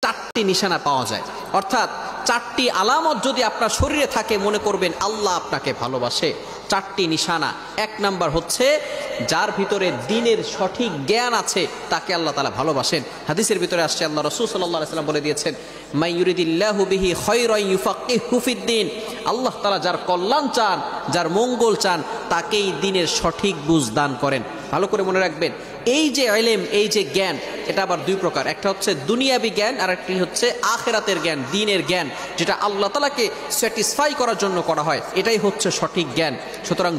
চারটি নিশানা পাওয়া যায়, অর্থাৎ চারটি আলামত যদি আপনার শরীরে থাকে মনে করবেন আল্লাহ আপনাকে ভালোবাসে। চারটি নিশানা, এক নাম্বার হচ্ছে যার ভিতরে দ্বীনের সঠিক জ্ঞান আছে তাকে আল্লাহ তাআলা ভালোবাসেন। হাদিসের ভিতরে আসছে আল্লাহ রাসূল সাল্লাল্লাহু আলাইহি ওয়াসাল্লাম বলে দিয়েছেন, মাই ইউরিদিল্লাহু বিহি খায়রান ইউফাক্কিহু ফিদ্দীন। আল্লাহ তাআলা যার কল্যাণ চান, যার মঙ্গল চান, তাকেই দ্বীনের সঠিক বুঝ দান করেন। ভালো করে মনে রাখবেন, এই যে ইলম, এই যে জ্ঞান, এটা আবার দুই প্রকার। একটা হচ্ছে দুনিয়াবি জ্ঞান, আর একটি হচ্ছে আখিরাতের জ্ঞান, দ্বীনের জ্ঞান, যেটা আল্লাহ তাআলাকে স্যাটিসফাই করার জন্য করা হয়, এটাই হচ্ছে সঠিক জ্ঞান। সুতরাং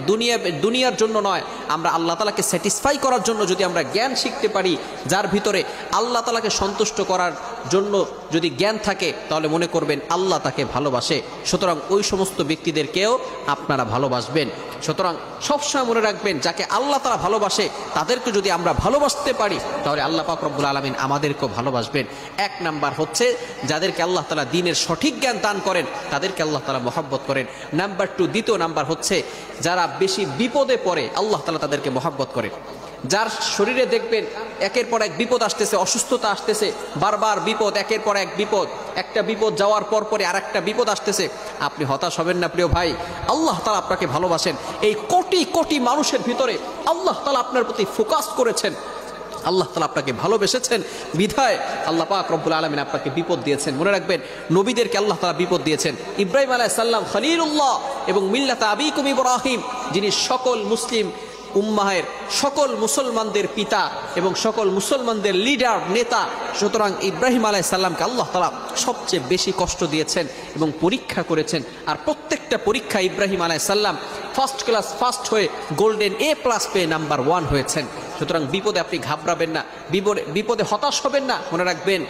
দুনিয়ার জন্য নয়, আমরা আল্লাহ তাআলাকে স্যাটিসফাই করার জন্য যদি আমরা জ্ঞান শিখতে পারি, যার ভিতরে আল্লাহ তাআলাকে সন্তুষ্ট করার জন্য যদি জ্ঞান থাকে, তাহলে মনে করবেন আল্লাহ তাকে ভালোবাসে। সুতরাং ওই সমস্ত ব্যক্তিদেরকেও আপনারা ভালোবাসবেন। সুতরাং সবসময় মনে রাখবেন, যাকে আল্লাহ তাআলা ভালোবাসে তাদেরকে যদি আমরা ভালোবাসতে পারি, তাহলে আল্লাহ পাক রব্বুল আলামিন আমাদেরকেও ভালোবাসবেন। এক নাম্বার হচ্ছে যাদেরকে আল্লাহ তাআলা দ্বীনের সঠিক জ্ঞান দান করেন, তাদেরকে আল্লাহ তাআলা মহব্বত করেন। নাম্বার 2, দ্বিতীয় নাম্বার হচ্ছে যারা বেশি বিপদে পড়ে আল্লাহ তাআলা তাদেরকে মহব্বত করেন। যার শরীরে দেখবেন একের পর এক বিপদ আসতেছে, অসুস্থতা আসতেছে, বারবার বিপদ, একের পর এক বিপদ, একটা বিপদ যাওয়ার পর পরে আর একটা বিপদ আসতেছে, আপনি হতাশ হবেন না প্রিয় ভাই। আল্লাহ তাআলা আপনাকে ভালোবাসেন। এই কোটি কোটি মানুষের ভিতরে আল্লাহ তাআলা আপনার প্রতি ফোকাস করেছেন, আল্লাহ তাআলা আপনাকে ভালোবেসেছেন, বিধায় আল্লাহ পাক রব্বুল আলামিন আপনাকে বিপদ দিয়েছেন। মনে রাখবেন, নবীদেরকে আল্লাহ তাআলা বিপদ দিয়েছেন। ইব্রাহিম আলাইহিস সালাম খলিলুল্লাহ এবং মিল্লাত আবিকুম ইব্রাহিম, যিনি সকল মুসলিম উম্মাহের, সকল মুসলমানদের পিতা এবং সকল মুসলমানদের লিডার, নেতা। সুতরাং ইব্রাহিম আলাইহিস সালামকে আল্লাহ তাআলা সবচেয়ে বেশি কষ্ট দিয়েছেন এবং পরীক্ষা করেছেন। আর প্রত্যেকটা পরীক্ষা ইব্রাহিম আলাইহিস সালাম ফার্স্ট ক্লাস ফার্স্ট হয়ে গোল্ডেন A+ পেয়ে নাম্বার 1 হয়েছেন। সুতরাং বিপদে আপনি ঘাবড়াবেন না, বিপদে হতাশ হবেন না। মনে রাখবেন,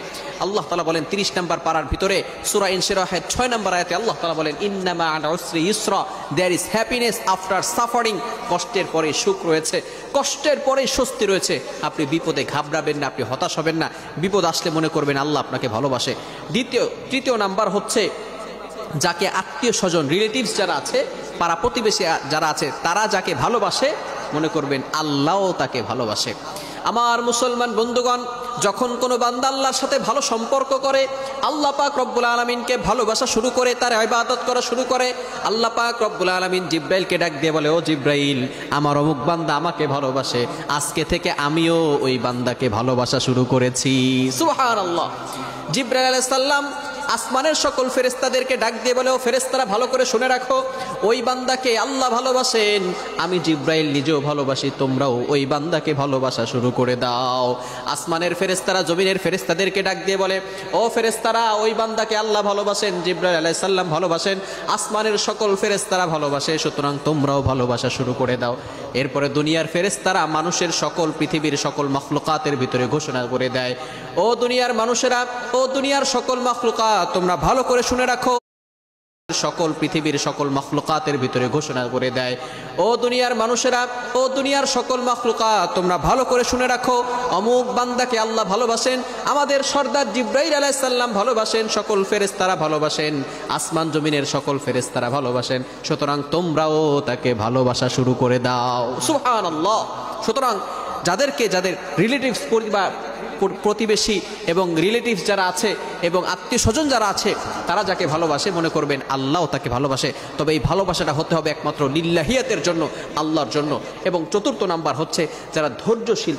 আল্লাহ তাআলা বলেন 30 নম্বর পারার ভিতরে সূরা ইনশিরাহের 6 নম্বর আয়াতে আল্লাহ তাআলা বলেন, ইন্নামা আল উসরি ইউসরা, there is happiness after suffering. কষ্টের পরে সুখ রয়েছে, কষ্টের পরে স্বস্তি রয়েছে। আপনি বিপদে ঘাবড়াবেন না, আপনি হতাশ হবেন না। বিপদ আসলে মনে করবেন আল্লাহ আপনাকে ভালোবাসে। তৃতীয় নাম্বার হচ্ছে যাকে আত্মীয় স্বজন, রিলেটিভস যারা আছে, পাড়া প্রতিবেশী যারা আছে, তারা যাকে ভালোবাসে মনে করবেন আল্লাহও তাকে ভালোবাসে। আমার মুসলমান বন্ধুগণ, যখন কোনো বান্দা আল্লাহর সাথে ভালো সম্পর্ক করে, আল্লাহ পাক রব্বুল আলামিনকে ভালোবাসা শুরু করে, তার ইবাদত করা শুরু করে, আল্লাহ পাক রব্বুল আলামিন জিব্রাইলকে ডাক দিয়ে বলে, ও জিব্রাইল, আমার অমুক বান্দা আমাকে ভালোবাসে, আজকে থেকে আমিও ওই বান্দাকে ভালোবাসা শুরু করেছি। সুবহানাল্লাহ। জিব্রাইল আলাইহিস সালাম আসমানের সকল ফেরেশতাদেরকে ডাক দিয়ে বলে, ও ফেরেশতারা ভালো করে শুনে রাখো, ওই বান্দাকে আল্লাহ ভালোবাসেন, আমি জিব্রাইল নিজেও ভালোবাসি, তোমরাও ওই বান্দাকে ভালোবাসা শুরু করে দাও। আসমানের ফেরেশতারা জমিনের ফেরেশতাদেরকে ডাক দিয়ে বলে, ও ফেরেশতারা, ওই বান্দাকে আল্লাহ ভালোবাসেন, জিব্রাইল আলাইহিস সালাম ভালোবাসেন, আসমানের সকল ফেরেশতারা ভালোবাসে, সুতরাং তোমরাও ভালোবাসা শুরু করে দাও। এরপরে দুনিয়ার ফেরেশতারা মানুষের সকল, পৃথিবীর সকল মাখলুকাতের ভিতরে ঘোষণা করে দেয়, ও দুনিয়ার মানুষেরা, ও দুনিয়ার সকল মাখলুকাত, তোমরা ভালো করে শুনে রাখো। সকল পৃথিবীর সকল মাখলুকাতের ভিতরে ঘোষণা করে দেয়, ও দুনিয়ার মানুষেরা, ও দুনিয়ার সকল মাখলুকাত, তোমরা ভালো করে শুনে রাখো, অমুক বান্দাকে আল্লাহ ভালোবাসেন, আমাদের সর্দার জিব্রাইল আলাইহিস সালাম ভালোবাসেন, সকল ফেরেশতারা ভালোবাসেন, আসমান জমিনের সকল ফেরেশতারা ভালোবাসেন, সুতরাং তোমরাও তাকে ভালোবাসা শুরু করে দাও। সুবহানাল্লাহ। সুতরাং যাদের রিলেটিভস, পরিবার, প্রতিবেশী এবং রিলেটিভস যারা আছে এবং আত্মীয় স্বজন যারা আছে, তারা যাকে ভালোবাসে মনে করবেন আল্লাহও তাকে ভালোবাসে। তবে এই ভালোবাসাটা হতে হবে একমাত্র লিল্লাহিয়াতের জন্য, আল্লাহর জন্য। এবং চতুর্থ নাম্বার হচ্ছে যারা ধৈর্যশীল।